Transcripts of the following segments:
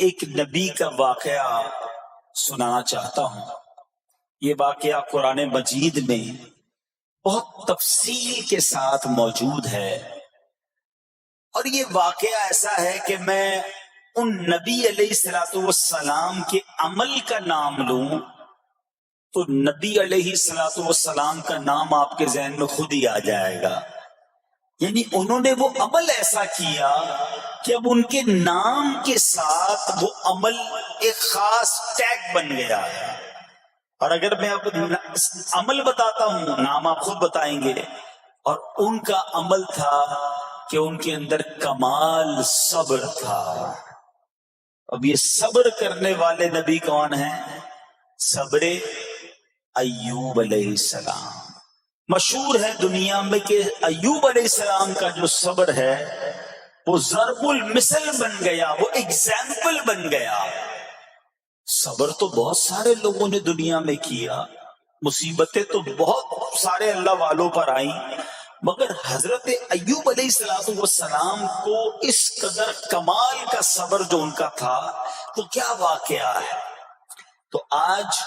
ایک نبی کا واقعہ سنانا چاہتا ہوں۔ یہ واقعہ قرآن مجید میں بہت تفصیل کے ساتھ موجود ہے، اور یہ واقعہ ایسا ہے کہ میں ان نبی علیہ السلام کے عمل کا نام لوں تو نبی علیہ السلام کا نام آپ کے ذہن میں خود ہی آ جائے گا۔ یعنی انہوں نے وہ عمل ایسا کیا کہ اب ان کے نام کے ساتھ وہ عمل ایک خاص ٹیگ بن گیا ہے۔ اور اگر میں اب عمل بتاتا ہوں، نام آپ خود بتائیں گے، اور ان کا عمل تھا کہ ان کے اندر کمال صبر تھا۔ اب یہ صبر کرنے والے نبی کون ہیں؟ صبر ایوب علیہ السلام۔ مشہور ہے دنیا میں کہ ایوب علیہ السلام کا جو صبر ہے وہ ضرب المثل بن گیا، وہ ایگزامپل بن گیا۔ صبر تو بہت سارے لوگوں نے دنیا میں کیا، مصیبتیں تو بہت سارے اللہ والوں پر آئیں، مگر حضرت ایوب علیہ السلام کو اس قدر کمال کا صبر جو ان کا تھا، تو کیا واقعہ ہے۔ تو آج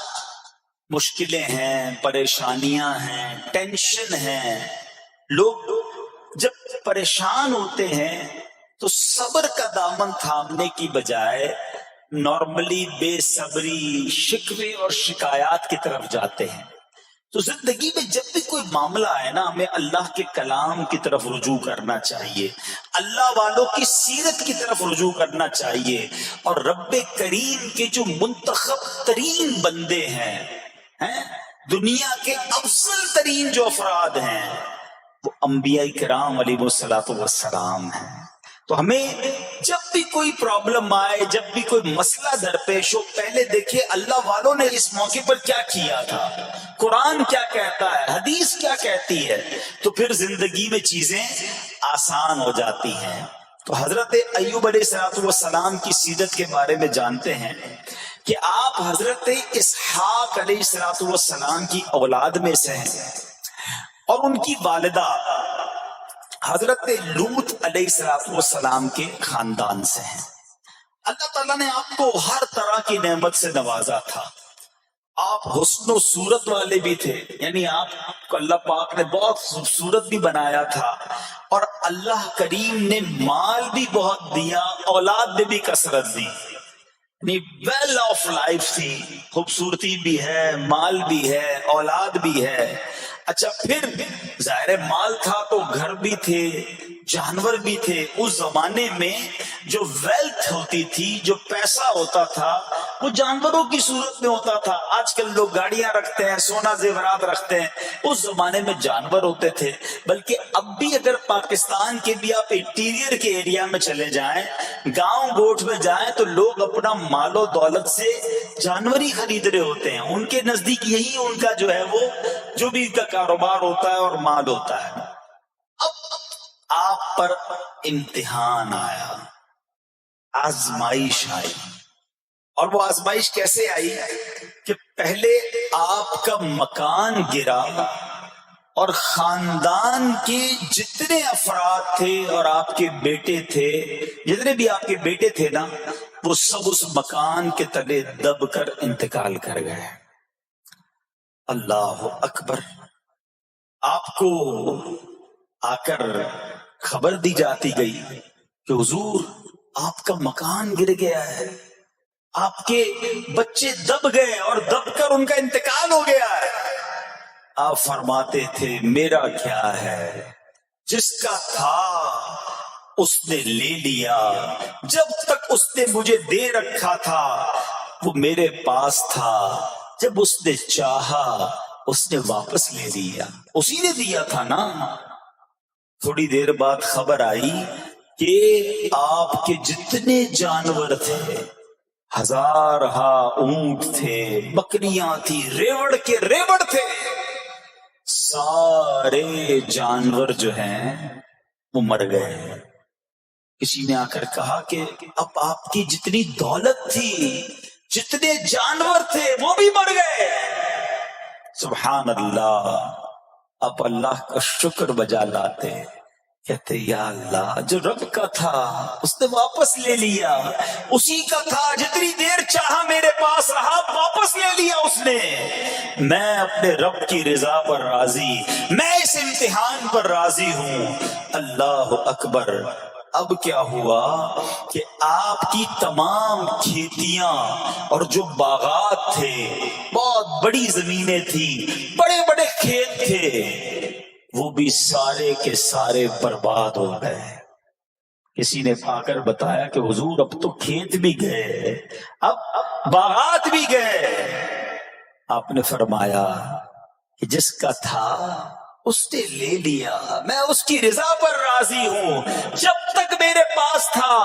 مشکلیں ہیں، پریشانیاں ہیں، ٹینشن ہیں، لوگ جب پریشان ہوتے ہیں تو صبر کا دامن تھامنے کی بجائے نارملی بے صبری، شکوے اور شکایات کی طرف جاتے ہیں۔ تو زندگی میں جب بھی کوئی معاملہ آئے نا، ہمیں اللہ کے کلام کی طرف رجوع کرنا چاہیے، اللہ والوں کی سیرت کی طرف رجوع کرنا چاہیے، اور رب کریم کے جو منتخب ترین بندے ہیں، دنیا کے افضل ترین جو افراد ہیں، وہ انبیاء کرام علیہ السلام ہیں۔ تو ہمیں جب بھی کوئی پرابلم آئے، جب بھی کوئی مسئلہ درپیش ہو، پہلے دیکھیں اللہ والوں نے اس موقع پر کیا کیا تھا، قرآن کیا کہتا ہے، حدیث کیا کہتی ہے، تو پھر زندگی میں چیزیں آسان ہو جاتی ہیں۔ تو حضرت ایوب علیہ السلام کی سیرت کے بارے میں جانتے ہیں کہ آپ حضرت اسحاق علیہ السلام کی اولاد میں سے ہیں، اور ان کی والدہ حضرت لوط علیہ السلام کے خاندان سے ہیں۔ اللہ تعالیٰ نے آپ کو ہر طرح کی نعمت سے نوازا تھا۔ آپ حسن و صورت والے بھی تھے، یعنی آپ کو اللہ پاک نے بہت خوبصورت بھی بنایا تھا، اور اللہ کریم نے مال بھی بہت دیا، اولاد میں بھی کثرت دی، یعنی ویل آف لائف تھی، خوبصورتی بھی ہے، مال بھی ہے، اولاد بھی ہے۔ اچھا، پھر ظاہر مال تھا تو گھر بھی تھے، جانور بھی تھے۔ اس زمانے میں جو ویلتھ ہوتی تھی، جو پیسہ ہوتا تھا، وہ جانوروں کی صورت میں ہوتا تھا۔ آج کل لوگ گاڑیاں رکھتے ہیں، سونا زیورات رکھتے ہیں، اس زمانے میں جانور ہوتے تھے۔ بلکہ اب بھی اگر پاکستان کے بھی آپ انٹیریئر کے ایریا میں چلے جائیں، گاؤں گوٹھ میں جائیں، تو لوگ اپنا مال و دولت سے جانور ہی خرید رہے ہوتے ہیں۔ ان کے نزدیک یہی ان کا جو ہے، وہ جو بھی ان کا کاروبار ہوتا ہے اور مال ہوتا ہے۔ اب آپ پر امتحان آیا، آزمائش آئی، اور وہ آزمائش کیسے آئی کہ پہلے آپ کا مکان گرا، اور خاندان کے جتنے افراد تھے اور آپ کے بیٹے تھے، جتنے بھی آپ کے بیٹے تھے نا، وہ سب اس مکان کے تلے دب کر انتقال کر گئے۔ اللہ اکبر۔ آپ کو آ کر خبر دی جاتی گئی کہ حضور آپ کا مکان گر گیا ہے، آپ کے بچے دب گئے اور دب کر ان کا انتقال ہو گیا ہے۔ آپ فرماتے تھے میرا کیا ہے، جس کا تھا اس نے لے لیا، جب تک اس نے مجھے دے رکھا تھا وہ میرے پاس تھا، جب اس نے چاہا اس نے واپس لے لیا، اسی نے دیا تھا نا۔ تھوڑی دیر بعد خبر آئی کہ آپ کے جتنے جانور تھے، ہزارہا اونٹ تھے، بکریاں تھی، ریوڑ کے ریوڑ تھے، سارے جانور جو ہیں وہ مر گئے۔ کسی نے آ کر کہا کہ اب آپ کی جتنی دولت تھی، جتنے جانور تھے، وہ بھی مر گئے۔ سبحان اللہ۔ اب اللہ کا شکر بجا لاتے کہتے یا اللہ جو رب کا تھا اس نے واپس لے لیا، اسی کا تھا جتنی دیر چاہا میرے پاس رہا، واپس لے لیا اس نے۔ میں اپنے رب کی رضا پر راضی، میں اس امتحان پر راضی ہوں۔ اللہ اکبر۔ اب کیا ہوا کہ آپ کی تمام کھیتیاں اور جو باغات تھے، بہت بڑی زمینیں تھی، بڑے بڑے کھیت تھے، وہ بھی سارے کے سارے برباد ہو گئے۔ کسی نے آ کر بتایا کہ حضور اب تو کھیت بھی گئے، اب باغات بھی گئے۔ آپ نے فرمایا کہ جس کا تھا اس نے لے لیا، میں اس کی رضا پر راضی ہوں۔ جب تک میرے پاس تھا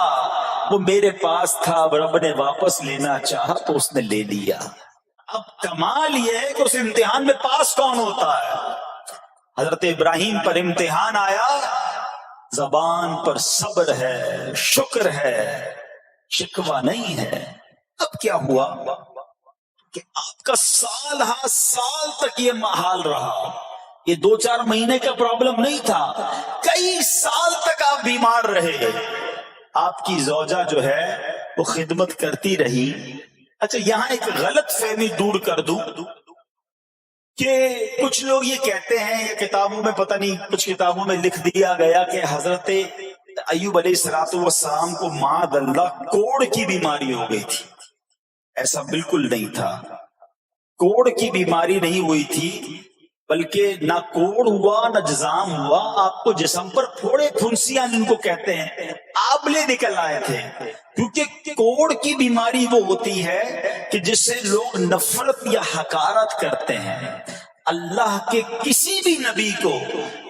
وہ میرے پاس تھا، اب رب نے واپس لینا چاہا تو اس نے لے لیا۔ اب کمال یہ ہے کہ اس امتحان میں پاس کون ہوتا ہے؟ حضرت ابراہیم پر امتحان آیا، زبان پر صبر ہے، شکر ہے، شکوہ نہیں ہے۔ اب کیا ہوا کہ آپ کا سال ہاں سال تک یہ محال رہا، یہ 2-4 مہینے کا پرابلم نہیں تھا، کئی سال تک آپ بیمار رہے۔ آپ کی زوجہ جو ہے وہ خدمت کرتی رہی۔ اچھا یہاں ایک غلط فہمی دور کر دوں کہ کچھ لوگ یہ کہتے ہیں، یا کتابوں میں پتہ نہیں کچھ کتابوں میں لکھ دیا گیا کہ حضرت ایوب علیہ السلام کو معاذ اللہ کوڑ کی بیماری ہو گئی تھی۔ ایسا بالکل نہیں تھا، کوڑ کی بیماری نہیں ہوئی تھی، بلکہ نہ کوڑ ہوا نہ جزام ہوا، آپ کو جسم پر پھوڑے پھنسیاں جن کو کہتے ہیں آبلے نکل آئے تھے۔ کیونکہ کوڑ کی بیماری وہ ہوتی ہے کہ جس سے لوگ نفرت یا حقارت کرتے ہیں۔ اللہ کے کسی بھی نبی کو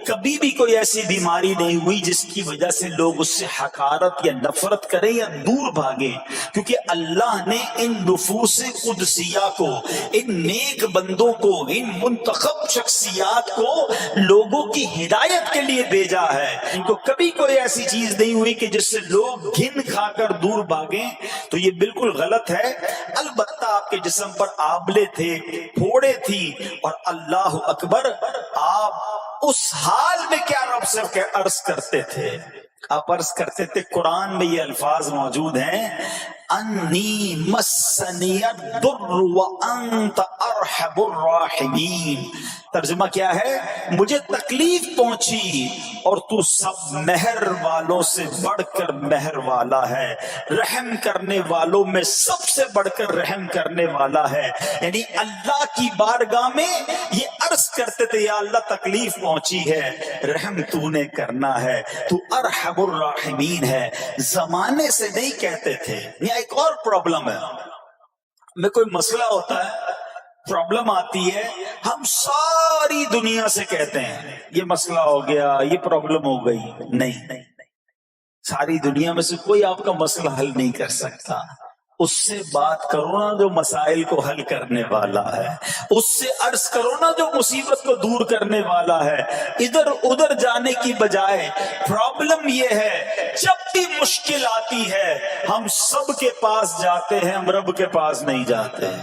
کبھی بھی کوئی ایسی بیماری نہیں ہوئی جس کی وجہ سے لوگ اس سے حقارت یا نفرت کریں یا دور بھاگیں، کیونکہ اللہ نے ان نفوس قدسیہ کو، ان نیک بندوں کو، ان منتخب شخصیات کو لوگوں کی ہدایت کے لیے بھیجا ہے۔ ان کو کبھی کوئی ایسی چیز نہیں ہوئی کہ جس سے لوگ گھن کھا کر دور بھاگیں، تو یہ بالکل غلط ہے۔ البتہ آپ کے جسم پر آبلے تھے، پھوڑے تھی، اور اللہ اکبر، آپ اس حال میں کیا رب سے عرض کرتے تھے؟ آپ عرض کرتے تھے، قرآن میں یہ الفاظ موجود ہیں، انی مسنی الضر وانت ارحم الراحمین۔ ترجمہ کیا ہے؟ مجھے تکلیف پہنچی اور تو سب مہر والوں سے بڑھ کر مہر والا ہے، رحم کرنے والوں میں سب سے بڑھ کر رحم کرنے والا ہے۔ یعنی اللہ کی بارگاہ میں یہ عرض کرتے تھے، یا اللہ تکلیف پہنچی ہے، رحم تو نے کرنا ہے، تو ارحم الراحمین ہے۔ زمانے سے نہیں کہتے تھے۔ یہ ایک اور پرابلم ہے، میں کوئی مسئلہ ہوتا ہے، پرابلم آتی ہے، ہم ساری دنیا سے کہتے ہیں یہ مسئلہ ہو گیا، یہ پرابلم ہو گئی۔ نہیں، ساری دنیا میں سے کوئی آپ کا مسئلہ حل نہیں کر سکتا۔ اس سے بات کرو نا جو مسائل کو حل کرنے والا ہے، اس سے عرض کرو نا جو مصیبت کو دور کرنے والا ہے۔ ادھر ادھر جانے کی بجائے پرابلم یہ ہے، جب بھی مشکل آتی ہے ہم سب کے پاس جاتے ہیں، ہم رب کے پاس نہیں جاتے۔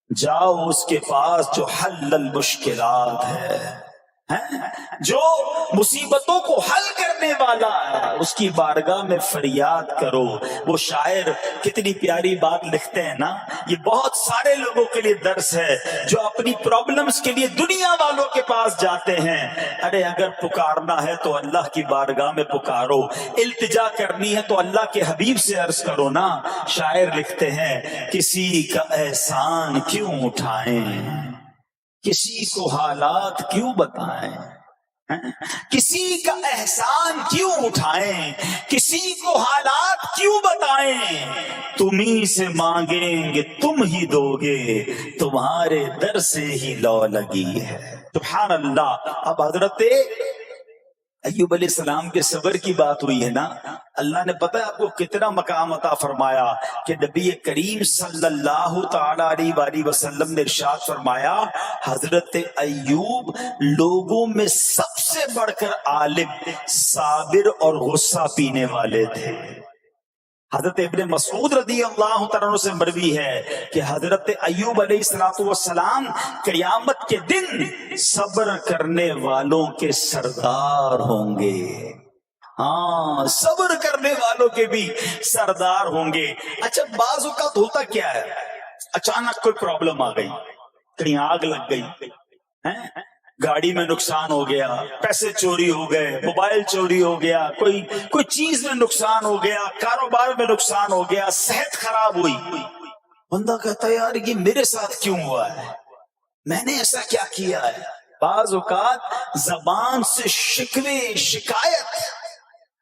جاؤ اس کے پاس جو حل المشکلات ہے، جو مصیبتوں کو حل کرنے والا ہے، اس کی بارگاہ میں فریاد کرو۔ وہ شاعر کتنی پیاری بات لکھتے ہیں نا، یہ بہت سارے لوگوں کے لیے درس ہے جو اپنی پرابلمز کے لیے دنیا والوں کے پاس جاتے ہیں۔ ارے اگر پکارنا ہے تو اللہ کی بارگاہ میں پکارو، التجا کرنی ہے تو اللہ کے حبیب سے عرض کرو نا۔ شاعر لکھتے ہیں، کسی کا احسان کیوں اٹھائیں، کسی کو حالات کیوں بتائیں، کسی کا احسان کیوں اٹھائیں، کسی کو حالات کیوں بتائیں، تمہیں سے مانگیں گے تم ہی دو گے، تمہارے در سے ہی لو لگی ہے۔ سبحان اللہ۔ اب حضرت ایوب علیہ السلام کے صبر کی بات ہوئی ہے نا، اللہ نے پتہ ہے آپ کو کتنا مقام عطا فرمایا کہ نبی کریم صلی اللہ تعالی علیہ وآلہ وسلم نے ارشاد فرمایا، حضرت ایوب لوگوں میں سب سے بڑھ کر عالم، صابر اور غصہ پینے والے تھے۔ حضرت ابن مسعود رضی اللہ تعالیٰ عنہ سے مروی ہے کہ حضرت ایوب علیہ السلام قیامت کے دن صبر کرنے والوں کے سردار ہوں گے۔ ہاں صبر کرنے والوں کے بھی سردار ہوں گے. اچھا بعض اوقات ہوتا کیا ہے، اچانک کوئی پرابلم آ گئی، کہیں آگ لگ گئی، گاڑی میں نقصان ہو گیا، پیسے چوری ہو گئے، موبائل چوری ہو گیا، کوئی چیز میں نقصان ہو گیا، کاروبار میں نقصان ہو گیا، صحت خراب ہوئی. بندہ کہتا ہے یار یہ میرے ساتھ کیوں ہوا ہے، میں نے ایسا کیا کیا ہے. بعض اوقات زبان سے شکوے شکایت،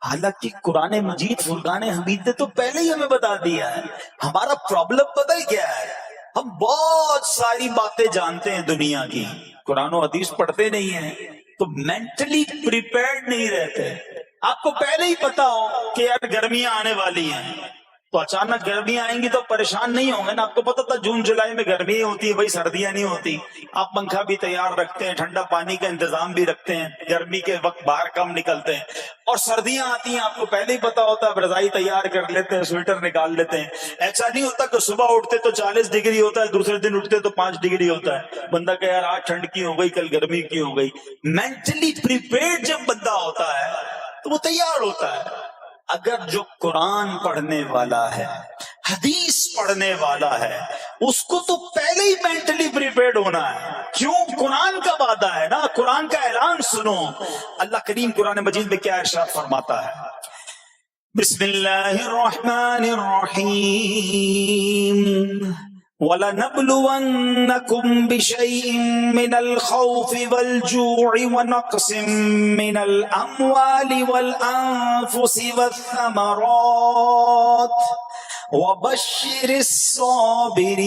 حالانکہ قرآن مجید فرقان حمید نے تو پہلے ہی ہمیں بتا دیا ہے. ہمارا پرابلم پتہ ہی کیا ہے، ہم بہت ساری باتیں جانتے ہیں دنیا کی، قرآن و حدیث پڑھتے نہیں ہیں، تو مینٹلی پریپیئرڈ نہیں رہتے. آپ کو پہلے ہی پتا ہو کہ یار گرمیاں آنے والی ہیں، تو اچانک گرمیاں آئیں گی تو پریشان نہیں ہوں گے نا. آپ کو پتا تھا جون جولائی میں گرمی ہوتی ہے، بھائی سردیاں نہیں ہوتی. آپ پنکھا بھی تیار رکھتے ہیں، ٹھنڈا پانی کا انتظام بھی رکھتے ہیں، گرمی کے وقت باہر کم نکلتے ہیں. اور سردیاں آتی ہیں آپ کو پہلے ہی پتا ہوتا ہے، رضائی تیار کر لیتے ہیں، سویٹر نکال لیتے ہیں. ایسا نہیں ہوتا کہ صبح اٹھتے تو 40 ڈگری ہوتا ہے، دوسرے دن اٹھتے تو 5 ڈگری ہوتا ہے. بندہ کہ یار آج ٹھنڈ کی ہو گئی، کل گرمی کی ہو گئی. مینٹلی پریپیئرڈ جب بندہ ہوتا ہے تو وہ تیار ہوتا ہے. اگر جو قرآن پڑھنے والا ہے، حدیث پڑھنے والا ہے، اس کو تو پہلے ہی مینٹلی پریپیئرڈ ہونا ہے. کیوں؟ قرآن کا وعدہ ہے نا، قرآن کا اعلان سنو. اللہ کریم قرآن مجید میں کیا ارشاد فرماتا ہے؟ بسم اللہ الرحمن الرحیم وَلَنَبْلُوَنَّكُمْ بِشَيْءٍ مِّنَ الْخَوْفِ وَالْجُوعِ وَنَقْصٍ مِّنَ الْأَمْوَالِ وَالْأَنفُسِ وَالثَّمَرَاتِ وَبَشِّرِ الصَّابِرِينَ.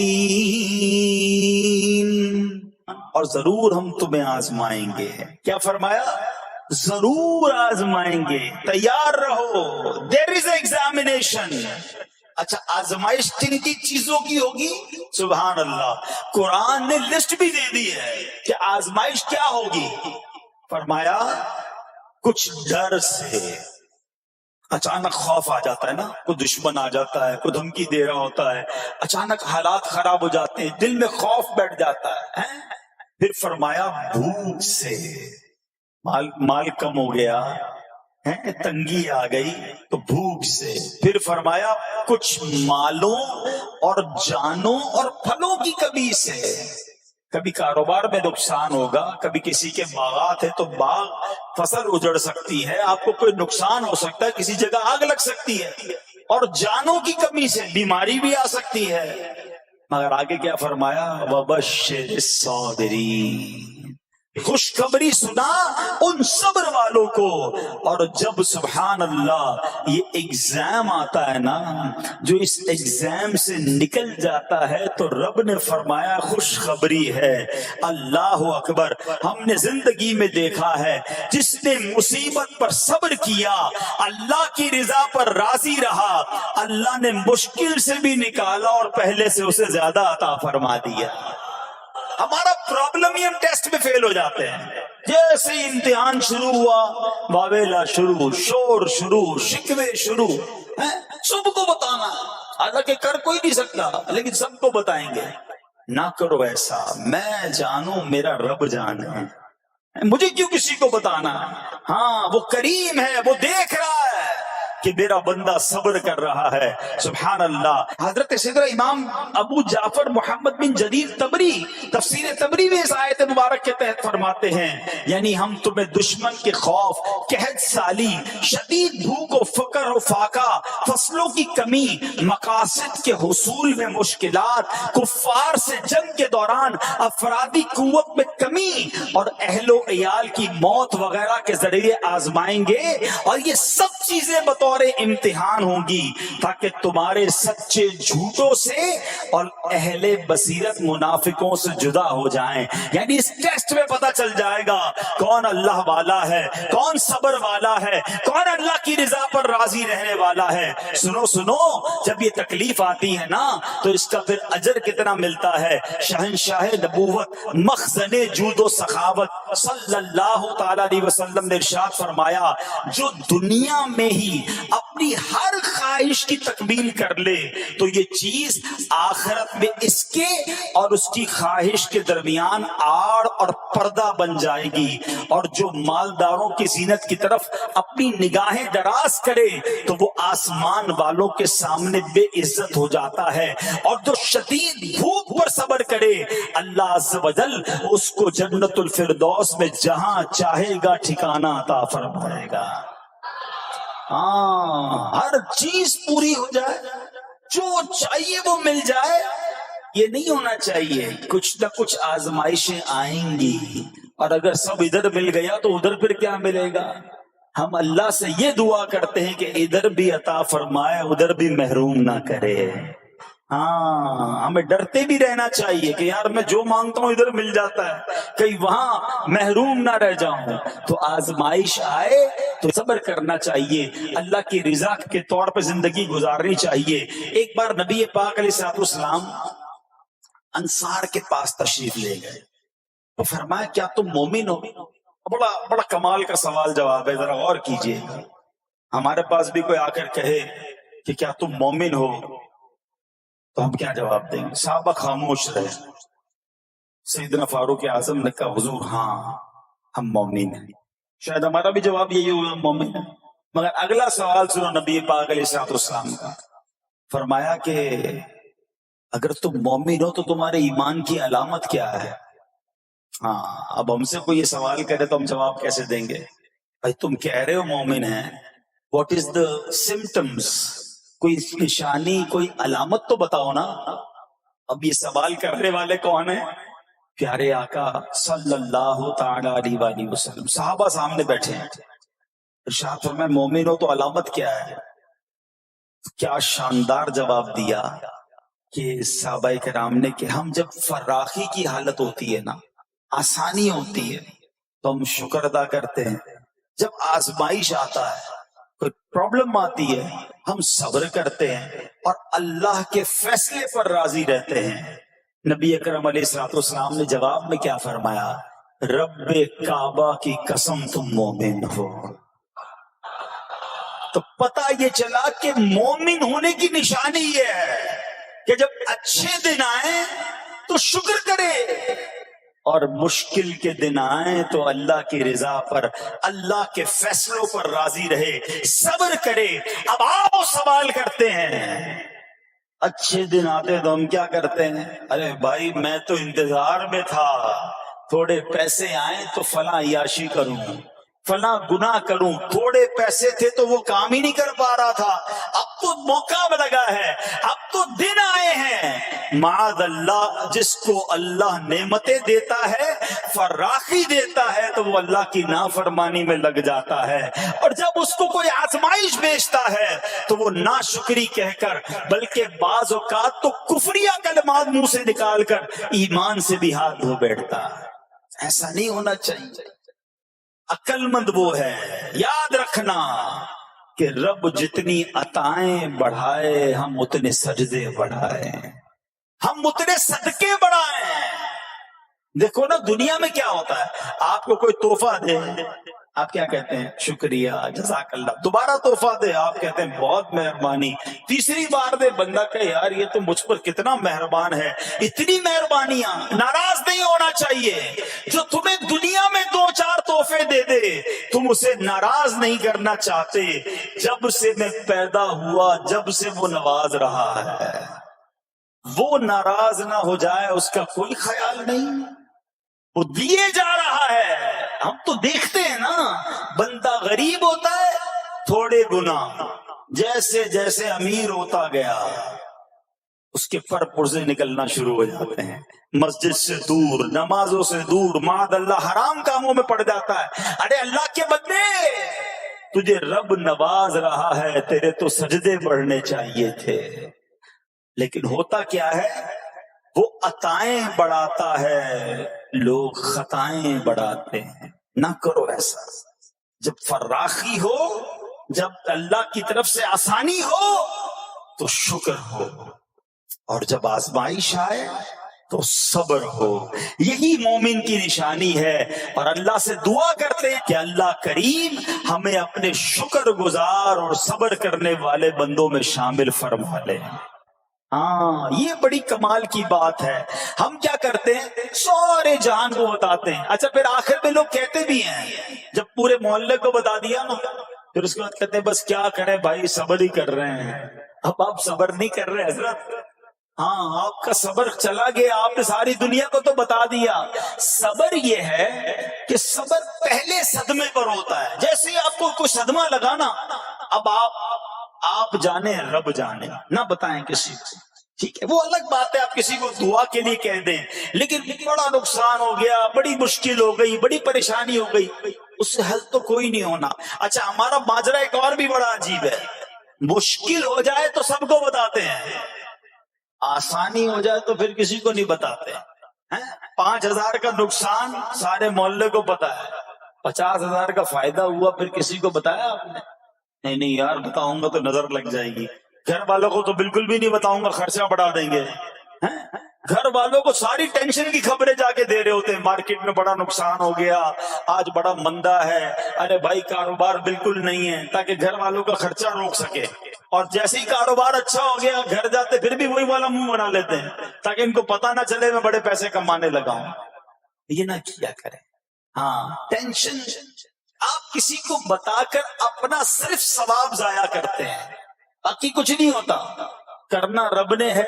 اور ضرور ہم تمہیں آزمائیں گے. کیا فرمایا؟ ضرور آزمائیں گے، تیار رہو. دیر از ایگزامینیشن. اچھا آزمائش کن کی چیزوں کی ہوگی؟ سبحان اللہ، قرآن نے لسٹ بھی دے دی ہے کہ آزمائش کیا ہوگی. فرمایا کچھ ڈر سے، اچانک خوف آ جاتا ہے نا، کوئی دشمن آ جاتا ہے، کوئی دھمکی دے رہا ہوتا ہے، اچانک حالات خراب ہو جاتے ہیں، دل میں خوف بیٹھ جاتا ہے. پھر فرمایا بھوک سے، مال کم ہو گیا، تنگی آ گئی تو بھوک سے. پھر فرمایا کچھ مالوں اور جانوں اور پھلوں کی کمی سے. کبھی کاروبار میں نقصان ہوگا، کبھی کسی کے باغات ہے تو باغ فصل اجڑ سکتی ہے، آپ کو کوئی نقصان ہو سکتا ہے، کسی جگہ آگ لگ سکتی ہے. اور جانوں کی کمی سے بیماری بھی آ سکتی ہے. مگر آگے کیا فرمایا؟ وَبَشِّرِ الصَّابِرِينَ. خوشخبری سنا ان صبر والوں کو. اور جب سبحان اللہ یہ ایگزام آتا ہے نا، جو اس ایگزام سے نکل جاتا ہے تو رب نے فرمایا خوشخبری ہے. اللہ اکبر. ہم نے زندگی میں دیکھا ہے جس نے مصیبت پر صبر کیا، اللہ کی رضا پر راضی رہا، اللہ نے مشکل سے بھی نکالا اور پہلے سے اسے زیادہ عطا فرما دیا. ہمارا پرابلم ہی ہم ٹیسٹ میں فیل ہو جاتے ہیں. جیسے امتحان شروع ہوا، واویلا شروع، شور شروع، شکوے شروع. سب کو بتانا، حالانکہ کر کوئی نہیں سکتا لیکن سب کو بتائیں گے. نہ کرو ایسا، میں جانوں میرا رب جانے، مجھے کیوں کسی کو بتانا. ہاں وہ کریم ہے، وہ دیکھ رہا ہے کہ میرا بندہ صبر کر رہا ہے. سبحان اللہ. حضرت سیدنا امام ابو جعفر محمد بن جریر طبری تفسیر طبری میں اس آیت مبارک کے تحت فرماتے ہیں، یعنی ہم تمہیں دشمن کے خوف، قحط سالی، شدید بھوک و فقر و فاقہ، فصلوں کی کمی، مقاصد کے حصول میں مشکلات، کفار سے جنگ کے دوران افرادی قوت میں کمی اور اہل و عیال کی موت وغیرہ کے ذریعے آزمائیں گے. اور یہ سب چیزیں بطور امتحان ہوں گی تاکہ تمہارے سچے جھوٹوں سے اور اہل بصیرت منافقوں سے جدا ہو جائیں. یعنی اس ٹیسٹ میں پتہ چل جائے گا کون اللہ والا ہے، کون صبر والا ہے، کون اللہ کی رضا پر راضی رہنے والا ہے. سنو سنو، جب یہ تکلیف آتی ہے نا تو اس کا پھر اجر کتنا ملتا ہے. شہنشاہ نبوت، مخزن جود و سخاوت صلی اللہ تعالی علیہ وسلم نے ارشاد فرمایا، جو دنیا میں ہی اپنی ہر خواہش کی تکمیل کر لے تو یہ چیز آخرت میں اس کے اور اس کی خواہش کے درمیان آڑ اور پردہ بن جائے گی. اور جو مالداروں کی زینت کی طرف اپنی نگاہیں دراز کرے تو وہ آسمان والوں کے سامنے بے عزت ہو جاتا ہے. اور جو شدید بھوک پر صبر کرے اللہ عز و جل اس کو جنت الفردوس میں جہاں چاہے گا ٹھکانہ عطا فرمائے گا. ہاں، ہر چیز پوری ہو جائے، جو چاہیے وہ مل جائے، یہ نہیں ہونا چاہیے. کچھ نہ کچھ آزمائشیں آئیں گی اور اگر سب ادھر مل گیا تو ادھر پھر کیا ملے گا؟ ہم اللہ سے یہ دعا کرتے ہیں کہ ادھر بھی عطا فرمائے ادھر بھی محروم نہ کرے. ہاں، ہمیں ڈرتے بھی رہنا چاہیے کہ یار میں جو مانگتا ہوں ادھر مل جاتا ہے، کہیں وہاں محروم نہ رہ جاؤں. تو آزمائش آئے تو صبر کرنا چاہیے، اللہ کی رضا کے طور پہ زندگی گزارنی چاہیے. ایک بار نبی پاک علیہ الصلوۃ والسلام انصار کے پاس تشریف لے گئے تو فرمایا کیا تم مومن ہو؟ بڑا کمال کا سوال جواب ہے، ذرا غور کیجئے. ہمارے پاس بھی کوئی آ کر کہے کہ کیا تم مومن ہو تو ہم کیا جواب دیں گے؟ صحابہ خاموش رہے. سیدنا فاروق اعظم نے کہا حضور ہاں ہم مومن ہیں. شاید ہمارا بھی جواب یہی ہوگا ہم مومن ہیں. مگر اگلا سوال سنو نبی پاک علیہ الصلوۃ والسلام کا. فرمایا کہ اگر تم مومن ہو تو تمہارے ایمان کی علامت کیا ہے؟ ہاں، اب ہم سے کوئی یہ سوال کرے تو ہم جواب کیسے دیں گے؟ بھائی تم کہہ رہے ہو مومن ہیں، واٹ از دا سمٹمز؟ کوئی نشانی، کوئی علامت تو بتاؤ نا. اب یہ سوال کرنے والے کون ہیں؟ پیارے آقا صلی اللہ تعالی علیہ وآلہ وسلم. صحابہ سامنے بیٹھے ہیں. ارشاد فرمایا مومن ہو تو علامت کیا ہے؟ کیا شاندار جواب دیا کہ صحابہ کرام نے کہ ہم جب فراخی کی حالت ہوتی ہے نا، آسانی ہوتی ہے تو ہم شکر ادا کرتے ہیں. جب آزمائش آتا ہے، کوئی پرابلم آتی ہے، ہم صبر کرتے ہیں اور اللہ کے فیصلے پر راضی رہتے ہیں. نبی اکرم علیہ الصلوۃ والسلام نے جواب میں کیا فرمایا؟ رب کعبہ کی قسم تم مومن ہو. تو پتہ یہ چلا کہ مومن ہونے کی نشانی یہ ہے کہ جب اچھے دن آئیں تو شکر کرے اور مشکل کے دن آئیں تو اللہ کی رضا پر، اللہ کے فیصلوں پر راضی رہے، صبر کرے. اب آؤ سوال کرتے ہیں. اچھے دن آتے تو ہم کیا کرتے ہیں؟ ارے بھائی میں تو انتظار میں تھا، تھوڑے پیسے آئیں تو فلاں عیاشی کروں، فلاں گناہ کروں. تھوڑے پیسے تھے تو وہ کام ہی نہیں کر پا رہا تھا، اب تو موقع لگا ہے، اب تو دن آئے ہیں. معاذ اللہ، جس کو اللہ نعمتیں دیتا ہے، فراخی دیتا ہے، تو وہ اللہ کی نافرمانی میں لگ جاتا ہے. اور جب اس کو کوئی آزمائش بھیجتا ہے تو وہ ناشکری کہہ کر، بلکہ بعض اوقات تو کفریہ کلمات منہ سے نکال کر ایمان سے بھی ہاتھ دھو بیٹھتا ہے. ایسا نہیں ہونا چاہیے. عقل مند وہ ہے، یاد رکھنا کہ رب جتنی عطائیں بڑھائے ہم اتنے سجدے بڑھائیں، ہم اتنے صدقے بڑھائیں. دیکھو نا دنیا میں کیا ہوتا ہے، آپ کو کوئی تحفہ دے آپ کیا کہتے ہیں؟ شکریہ، جزاک اللہ. دوبارہ تحفہ دے آپ کہتے ہیں بہت مہربانی. تیسری بار دے بندہ کہ یار یہ تو مجھ پر کتنا مہربان ہے. اتنی مہربانیاں. ناراض نہیں ہونا چاہیے. جو تمہیں دنیا میں 2-4 تحفے دے دے تم اسے ناراض نہیں کرنا چاہتے. جب سے میں پیدا ہوا جب سے وہ نواز رہا ہے، وہ ناراض نہ ہو جائے اس کا کوئی خیال نہیں. وہ دیے جا رہا ہے. ہم تو دیکھتے ہیں نا، بندہ غریب ہوتا ہے تھوڑے گناہ، جیسے جیسے امیر ہوتا گیا اس کے پر پرزے نکلنا شروع ہو جاتے ہیں. مسجد سے دور، نمازوں سے دور، معاذ اللہ حرام کاموں میں پڑ جاتا ہے. ارے اللہ کے بندے، تجھے رب نواز رہا ہے، تیرے تو سجدے بڑھنے چاہیے تھے. لیکن ہوتا کیا ہے، وہ عطائیں بڑھاتا ہے، لوگ خطائیں بڑھاتے ہیں. نہ کرو ایسا. جب فراخی ہو، جب اللہ کی طرف سے آسانی ہو تو شکر ہو، اور جب آزمائش آئے تو صبر ہو. یہی مومن کی نشانی ہے. اور اللہ سے دعا کرتے ہیں کہ اللہ کریم ہمیں اپنے شکر گزار اور صبر کرنے والے بندوں میں شامل فرما لے. ہاں یہ بڑی کمال کی بات ہے. ہم کیا کرتے ہیں، سارے جہان کو بتاتے ہیں. اچھا پھر آخر میں لوگ کہتے بھی ہیں، جب پورے محلے کو بتا دیا نا، پھر اس کے بعد کہتے ہیں بس کیا کریں بھائی، صبر ہی کر رہے ہیں. اب آپ صبر نہیں کر رہے حضرت. ہاں آپ کا صبر چلا گیا، آپ نے ساری دنیا کو تو بتا دیا. صبر یہ ہے کہ صبر پہلے صدمے پر ہوتا ہے. جیسے آپ کو کوئی صدمہ لگا نا، اب آپ جانے رب جانے، نہ بتائیں کسی کو، ٹھیک ہے وہ الگ بات ہے. آپ کسی کو دعا کے لیے کہہ دیں، لیکن بڑا نقصان ہو گیا، بڑی مشکل ہو گئی، بڑی پریشانی ہو گئی، اس سے حل تو کوئی نہیں ہونا. اچھا ہمارا ماجرا ایک اور بھی بڑا عجیب ہے. مشکل ہو جائے تو سب کو بتاتے ہیں، آسانی ہو جائے تو پھر کسی کو نہیں بتاتے. 5,000 کا نقصان سارے محلے کو پتا ہے، 50,000 کا فائدہ ہوا پھر کسی کو بتایا آپ نے؟ نہیں یار بتاؤں گا تو نظر لگ جائے گی. گھر والوں کو تو بالکل بھی نہیں بتاؤں گا، خرچہ بڑھا دیں گے. گھر والوں کو ساری ٹینشن کی خبریں جا کے دے رہے ہوتے ہیں، مارکیٹ میں بڑا نقصان ہو گیا، آج بڑا مندہ ہے، ارے بھائی کاروبار بالکل نہیں ہے، تاکہ گھر والوں کا خرچہ روک سکے. اور جیسے ہی کاروبار اچھا ہو گیا، گھر جاتے پھر بھی وہی والا منہ بنا لیتے ہیں، تاکہ ان کو پتا نہ چلے میں بڑے پیسے کمانے لگا ہوں. یہ نہ کیا کریں. ہاں ٹینشن آپ کسی کو بتا کر اپنا صرف ثواب ضائع کرتے ہیں، باقی کچھ نہیں ہوتا. کرنا رب نے ہے.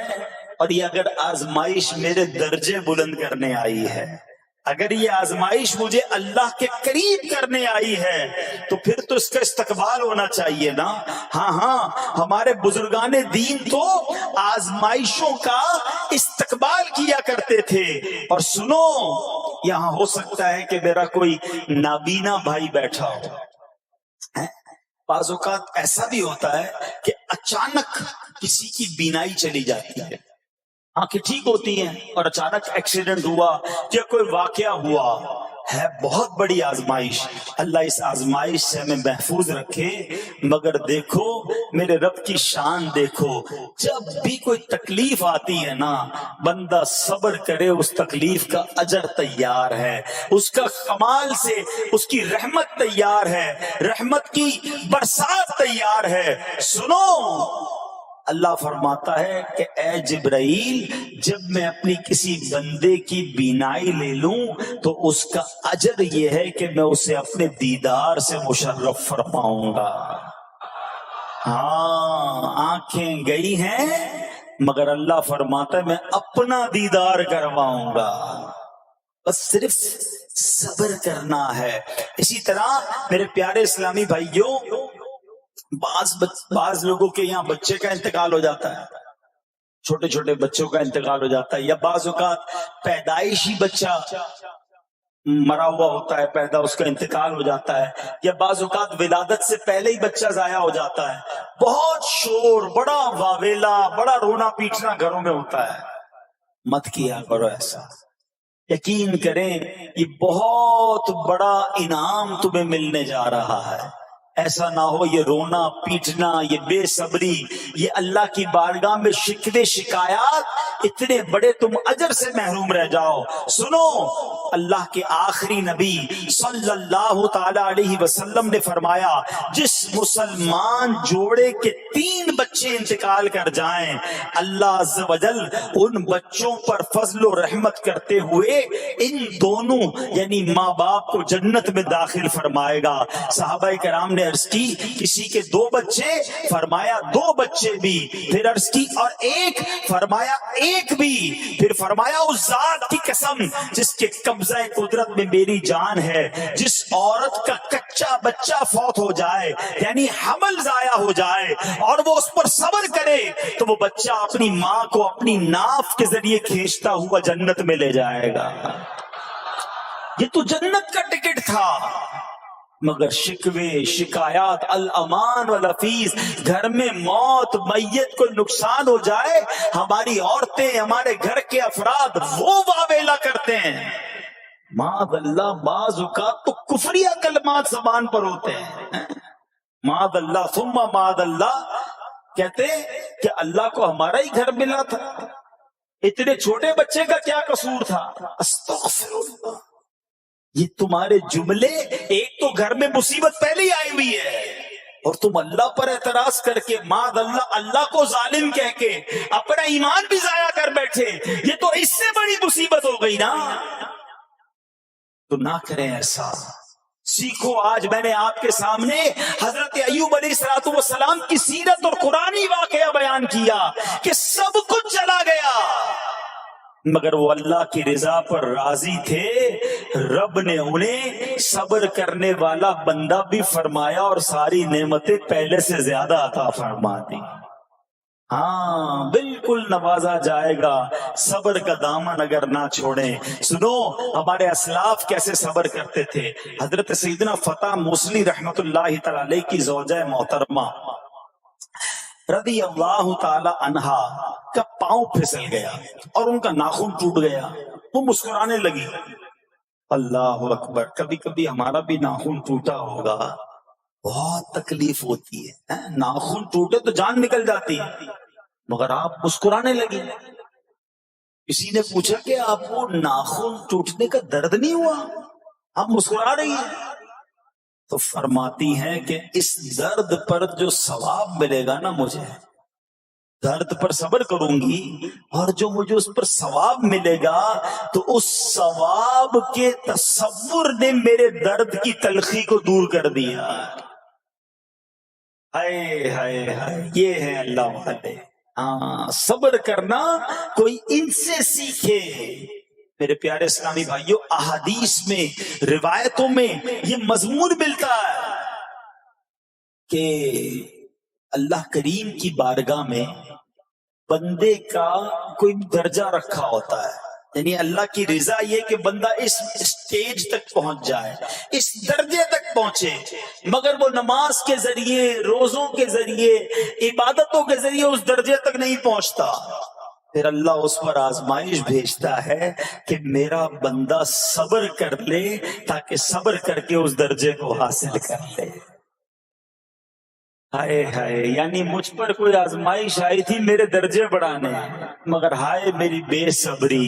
اور یہ اگر آزمائش میرے درجے بلند کرنے آئی ہے، اگر یہ آزمائش مجھے اللہ کے قریب کرنے آئی ہے، تو پھر تو اس کا استقبال ہونا چاہیے نا. ہاں ہمارے بزرگان دین تو آزمائشوں کا استقبال کیا کرتے تھے. اور سنو، یہاں ہو سکتا ہے کہ میرا کوئی نابینا بھائی بیٹھا ہو. بعض اوقات ایسا بھی ہوتا ہے کہ اچانک کسی کی بینائی چلی جاتی ہے، آنکھیں ٹھیک ہوتی ہیں اور اچانک ایکسیڈنٹ ہوا یا کوئی واقعہ ہوا ہے. بہت بڑی آزمائش. اللہ اس آزمائش سے ہمیں محفوظ رکھے. مگر دیکھو میرے رب کی شان دیکھو، جب بھی کوئی تکلیف آتی ہے نا، بندہ صبر کرے، اس تکلیف کا اجر تیار ہے، اس کا کمال سے اس کی رحمت تیار ہے، رحمت کی برسات تیار ہے. سنو اللہ فرماتا ہے کہ اے جبرائیل، جب میں اپنی کسی بندے کی بینائی لے لوں تو اس کا اجر یہ ہے کہ میں اسے اپنے دیدار سے مشرف فرماؤں گا. ہاں آنکھیں گئی ہیں مگر اللہ فرماتا ہے میں اپنا دیدار کرواؤں گا. بس صرف صبر کرنا ہے. اسی طرح میرے پیارے اسلامی بھائیوں، بعض لوگوں کے یہاں بچے کا انتقال ہو جاتا ہے، چھوٹے چھوٹے بچوں کا انتقال ہو جاتا ہے، یا بعض اوقات پیدائشی بچہ مرا ہوا ہوتا ہے، پیدا اس کا انتقال ہو جاتا ہے، یا بعض اوقات ولادت سے پہلے ہی بچہ ضائع ہو جاتا ہے. بہت شور، بڑا واویلا، بڑا رونا پیٹنا گھروں میں ہوتا ہے. مت کیا کرو ایسا. یقین کریں یہ بہت بڑا انعام تمہیں ملنے جا رہا ہے. ایسا نہ ہو یہ رونا پیٹنا، یہ بے صبری، یہ اللہ کی بارگاہ میں شکوے شکایات، اتنے بڑے تم اجر سے محروم رہ جاؤ. سنو اللہ کے آخری نبی صلی اللہ تعالی علیہ وسلم نے فرمایا، جس مسلمان جوڑے کے 3 بچے انتقال کر جائیں، اللہ عز و جل ان بچوں پر فضل و رحمت کرتے ہوئے ان دونوں یعنی ماں باپ کو جنت میں داخل فرمائے گا. صحابہ کرام نے عرض کی کسی کے 2 بچے، فرمایا 2 بچے بھی، پھر عرض کی اور 1، فرمایا 1 بھی، پھر فرمایا اس ذات کی قسم جس کے قبضہ قدرت میں میری جان ہے، جس عورت کا کچا بچہ فوت ہو جائے یعنی حمل ضائع ہو جائے اور وہ اس پر صبر کرے تو وہ بچہ اپنی ماں کو اپنی ناف کے ذریعے کھینچتا ہوا جنت میں لے جائے گا. یہ تو جنت کا ٹکٹ تھا. مگر شکوے شکایات، الامان والافیس، گھر میں موت، میت کو نقصان ہو جائے، ہماری عورتیں، ہمارے گھر کے افراد وہ واویلا کرتے ہیں. معاذ اللہ، بعض اوقات تو کفریہ کلمات زبان پر ہوتے ہیں. معاذ اللہ ثم معاذ اللہ، کہتے ہیں کہ اللہ کو ہمارا ہی گھر ملا تھا، اتنے چھوٹے بچے کا کیا قصور تھا؟ استغفراللہ، یہ تمہارے جملے، ایک تو گھر میں مصیبت پہلے ہی آئی ہوئی ہے اور تم اللہ پر اعتراض کر کے معاذ اللہ اللہ کو ظالم کہہ کے اپنا ایمان بھی ضائع کر بیٹھے، یہ تو اس سے بڑی مصیبت ہو گئی نا۔ تو نہ کریں ایسا، سیکھو۔ آج میں نے آپ کے سامنے حضرت ایوب علیہ السلام کی سیرت اور قرآنی واقعہ بیان کیا کہ سب کچھ چلا گیا مگر وہ اللہ کی رضا پر راضی تھے، رب نے انہیں صبر کرنے والا بندہ بھی فرمایا اور ساری نعمتیں پہلے سے زیادہ عطا فرما دی۔ ہاں بالکل نوازا جائے گا، صبر کا دامن اگر نہ چھوڑیں۔ سنو ہمارے اسلاف کیسے صبر کرتے تھے۔ حضرت سیدنا فتح موصلی رحمت اللہ تعالی علیہ کی زوجہ محترمہ رضی اللہ تعالی عنہا کا پاؤں پھسل گیا اور ان کا ناخن ٹوٹ گیا، وہ مسکرانے لگی۔ اللہ اکبر، کبھی کبھی ہمارا بھی ناخن ٹوٹا ہوگا، بہت تکلیف ہوتی ہے، ناخن ٹوٹے تو جان نکل جاتی ہے، مگر آپ مسکرانے لگی۔ کسی نے پوچھا کہ آپ کو ناخن ٹوٹنے کا درد نہیں ہوا، آپ مسکرا رہی ہیں؟ تو فرماتی ہیں کہ اس درد پر جو ثواب ملے گا نا، مجھے درد پر صبر کروں گی اور جو مجھے اس پر ثواب ملے گا تو اس ثواب کے تصور نے میرے درد کی تلخی کو دور کر دیا۔ ہائے ہائے ہائے، یہ ہے اللہ والے۔ ہاں صبر کرنا کوئی ان سے سیکھے۔ میرے پیارے اسلامی بھائیوں، احادیث میں، روایتوں میں یہ مضمون ملتا ہے کہ اللہ کریم کی بارگاہ میں بندے کا کوئی درجہ رکھا ہوتا ہے، یعنی اللہ کی رضا یہ کہ بندہ اس سٹیج تک پہنچ جائے، اس درجے تک پہنچے، مگر وہ نماز کے ذریعے، روزوں کے ذریعے، عبادتوں کے ذریعے اس درجے تک نہیں پہنچتا۔ پھر اللہ اس پر آزمائش بھیجتا ہے کہ میرا بندہ صبر کر لے تاکہ صبر کر کے اس درجے کو حاصل کر لے۔ ہائے ہائے، یعنی مجھ پر کوئی آزمائش آئی تھی میرے درجے بڑھانے، مگر ہائے میری بے صبری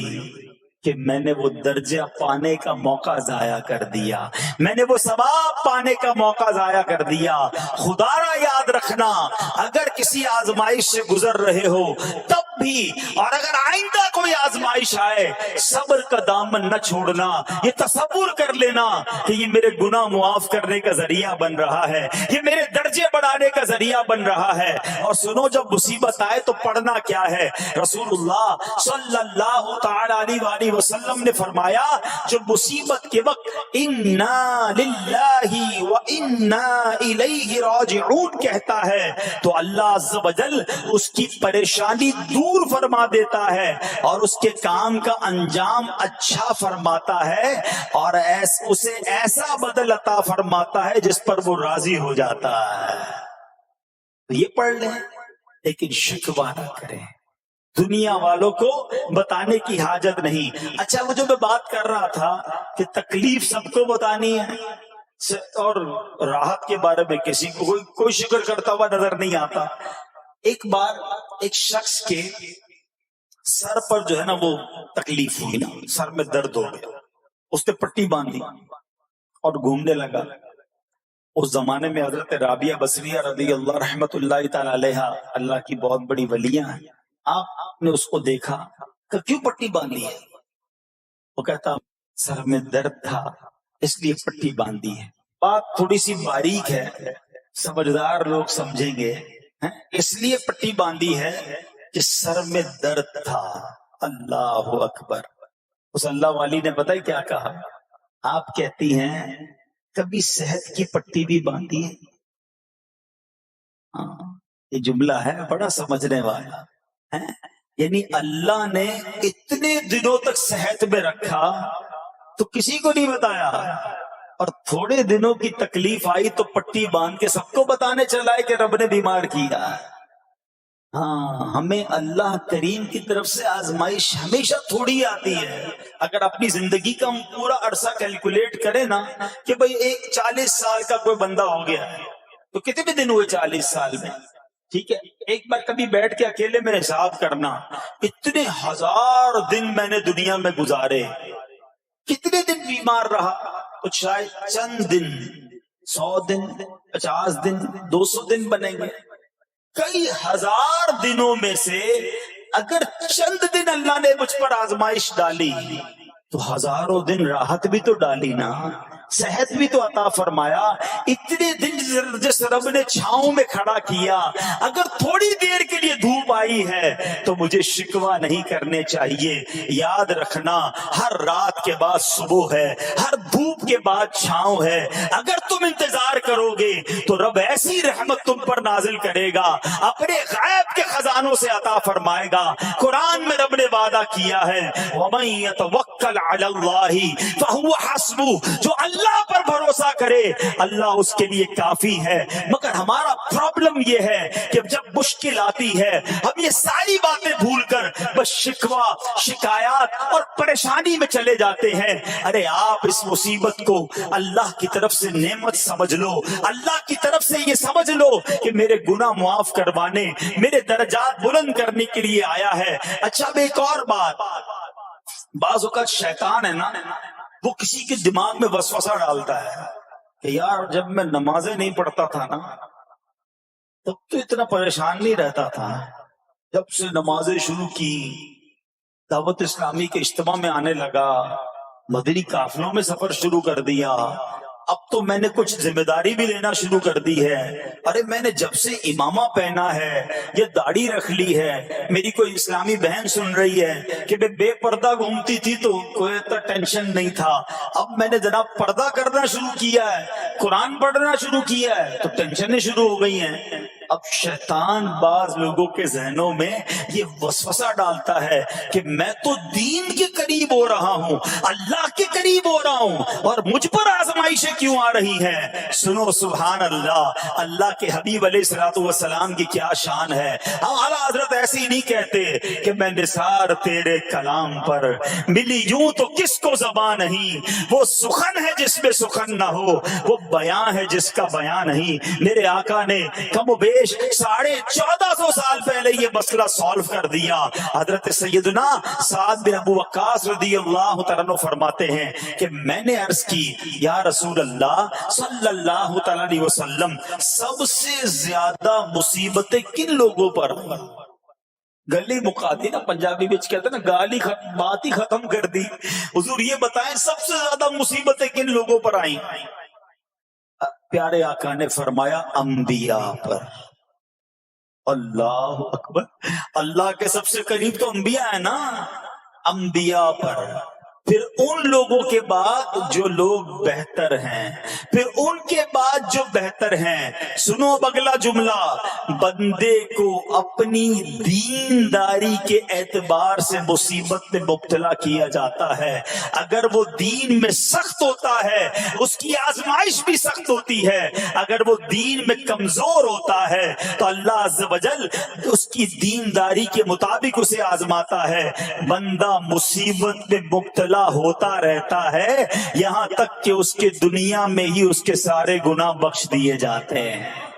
کہ میں نے وہ درجہ پانے کا موقع ضائع کر دیا، میں نے وہ ثواب پانے کا موقع ضائع کر دیا۔ خدا را یاد رکھنا، اگر کسی آزمائش سے گزر رہے ہو تب بھی، اور اگر آئندہ کوئی آزمائش آئے، صبر کا دامن نہ چھوڑنا، یہ تصور کر لینا کہ یہ میرے گناہ معاف کرنے کا ذریعہ بن رہا ہے، یہ میرے درجے بڑھانے کا ذریعہ بن رہا ہے۔ اور سنو، جب مصیبت آئے تو پڑھنا کیا ہے؟ رسول اللہ صلی اللہ تعالی علیہ وسلم نے فرمایا، جو مصیبت کے وقت انا للہ و انا الیہ راجعون کہتا ہے تو اللہ عز و جل اس کی پریشانی دور فرما دیتا ہے اور اس کے کام کا انجام اچھا فرماتا ہے اور اسے ایسا بدل عطا فرماتا ہے جس پر وہ راضی ہو جاتا ہے۔ تو یہ پڑھ لیں، لیکن شکوہ نہ کریں، دنیا والوں کو بتانے کی حاجت نہیں۔ اچھا، وہ جو میں بات کر رہا تھا کہ تکلیف سب کو بتانی ہے اور راحت کے بارے میں کسی کو کوئی شکر کرتا ہوا نظر نہیں آتا۔ ایک بار ایک شخص کے سر پر جو ہے نا وہ تکلیف ہوئی نا، سر میں درد ہو گیا، اس نے پٹی باندھی اور گھومنے لگا۔ اس زمانے میں حضرت رابعہ بصریہ رضی اللہ رحمت اللہ تعالی علیہ، اللہ کی بہت بڑی ولیاں ہیں، آپ نے اس کو دیکھا کہ کیوں پٹی باندھی ہے؟ وہ کہتا سر میں درد تھا اس لیے پٹی باندھی ہے۔ بات تھوڑی سی باریک ہے، سمجھدار لوگ سمجھیں گے، اس لیے پٹی باندھی ہے کہ سر میں درد تھا۔ اللہ اکبر۔ اس اللہ والی نے پتہ ہے کیا کہا؟ آپ کہتی ہیں کبھی صحت کی پٹی بھی باندھی ہے؟ ہاں، یہ جملہ ہے بڑا سمجھنے والا ہے، یعنی اللہ نے اتنے دنوں تک صحت میں رکھا تو کسی کو نہیں بتایا، اور تھوڑے دنوں کی تکلیف آئی تو پٹی باندھ کے سب کو بتانے چلا ہے کہ رب نے بیمار کیا۔ ہاں، ہمیں اللہ کریم کی طرف سے آزمائش ہمیشہ تھوڑی آتی ہے۔ اگر اپنی زندگی کا ہم پورا عرصہ کیلکولیٹ کریں نا کہ بھئی ایک 40 سال کا کوئی بندہ ہو گیا ہے تو کتنے دن ہوئے 40 سال میں؟ ٹھیک ہے، ایک بار کبھی بیٹھ کے اکیلے میں حساب کرنا، اتنے ہزار دن میں نے دنیا میں گزارے، کتنے دن بیمار رہا؟ تو شاید چند دن، 100 دن، 50 دن، 200 دن بنیں گے۔ کئی ہزار دنوں میں سے اگر چند دن اللہ نے مجھ پر آزمائش ڈالی تو ہزاروں دن راحت بھی تو ڈالی نا، صحت بھی تو عطا فرمایا۔ اتنے دن جس رب نے چھاؤں میں کھڑا کیا، اگر تھوڑی دیر کے لیے دھوپ آئی ہے تو مجھے شکوہ نہیں کرنے چاہیے۔ یاد رکھنا، ہر رات کے بعد صبح ہے، ہر دھوپ کے بعد چھاؤں ہے۔ اگر تم انتظار کرو گے تو رب ایسی رحمت تم پر نازل کرے گا، اپنے غیب کے خزانوں سے عطا فرمائے گا۔ قرآن میں رب نے وعدہ کیا ہے، وَمَن يَتَوَکَّلْ عَلَى اللَّهِ فَهُوَ حَسْبُهُ، جو اللہ پر بھروسہ کرے اللہ اس کے لیے کافی ہے۔ مگر ہمارا پرابلم یہ ہے کہ جب مشکل آتی ہے ہم یہ ساری باتیں بھول کر بس شکوہ، شکایات اور پریشانی میں چلے جاتے ہیں۔ ارے آپ اس مصیبت کو اللہ کی طرف سے نعمت سمجھ لو، اللہ کی طرف سے یہ سمجھ لو کہ میرے گناہ معاف کروانے، میرے درجات بلند کرنے کے لیے آیا ہے۔ اچھا، اب ایک اور بات، بعض اوقات شیطان ہے نا، وہ کسی کے دماغ میں وسوسہ ڈالتا ہے کہ یار جب میں نمازیں نہیں پڑھتا تھا نا تب تو اتنا پریشان نہیں رہتا تھا، جب سے نمازیں شروع کی، دعوت اسلامی کے اجتماع میں آنے لگا، مدنی قافلوں میں سفر شروع کر دیا، اب تو میں نے کچھ ذمہ داری بھی لینا شروع کر دی ہے۔ ارے میں نے جب سے امامہ پہنا ہے، یہ داڑھی رکھ لی ہے، میری کوئی اسلامی بہن سن رہی ہے کہ میں بے پردہ گھومتی تھی تو کوئی اتنا ٹینشن نہیں تھا، اب میں نے جناب پردہ کرنا شروع کیا ہے، قرآن پڑھنا شروع کیا ہے تو ٹینشنیں شروع ہو گئی ہیں۔ اب شیطان بعض لوگوں کے ذہنوں میں یہ وسوسہ ڈالتا ہے کہ میں تو دین کے قریب ہو رہا ہوں، اللہ کے قریب ہو رہا ہوں، اور مجھ پر آزمائشیں کیوں آ رہی ہیں؟ سنو سبحان اللہ، اللہ کے حبیب علیہ الصلوۃ والسلام کی کیا شان ہے۔ ہم اعلیٰ حضرت ایسے ہی نہیں کہتے کہ میں نثار تیرے کلام پر، ملی یوں تو کس کو زبان نہیں، وہ سخن ہے جس میں سخن نہ ہو، وہ بیان ہے جس کا بیان نہیں۔ میرے آقا نے کم و بیش 1450 سال پہلے یہ مسئلہ سالو کر دیا۔ حضرت سیدنا سعد بن ابو وقاص رضی اللہ تعالیٰ عنہ فرماتے ہیں کہ میں نے عرض کی، یا رسول اللہ صلی اللہ تعالیٰ علیہ وسلم، سب سے زیادہ مصیبتیں کن لوگوں پر؟ گلی مکا دی نا، پنجابی بچ کہتے ہیں نا، گالی بات ہی ختم کر دی۔ حضور یہ بتائیں سب سے زیادہ مصیبتیں کن لوگوں پر آئیں؟ پیارے آقا نے فرمایا انبیاء پر۔ اللہ اکبر، اللہ کے سب سے قریب تو انبیاء ہے نا، انبیاء پر، پھر ان لوگوں کے بعد جو لوگ بہتر ہیں، پھر ان کے بعد جو بہتر ہیں۔ سنو اب اگلا جملہ، بندے کو اپنی دینداری کے اعتبار سے مصیبت میں مبتلا کیا جاتا ہے۔ اگر وہ دین میں سخت ہوتا ہے اس کی آزمائش بھی سخت ہوتی ہے، اگر وہ دین میں کمزور ہوتا ہے تو اللہ عز و جل اس کی دینداری کے مطابق اسے آزماتا ہے۔ بندہ مصیبت میں مبتلا ہوتا رہتا ہے یہاں تک کہ اس کے دنیا میں ہی اس کے سارے گناہ بخش دیے جاتے ہیں۔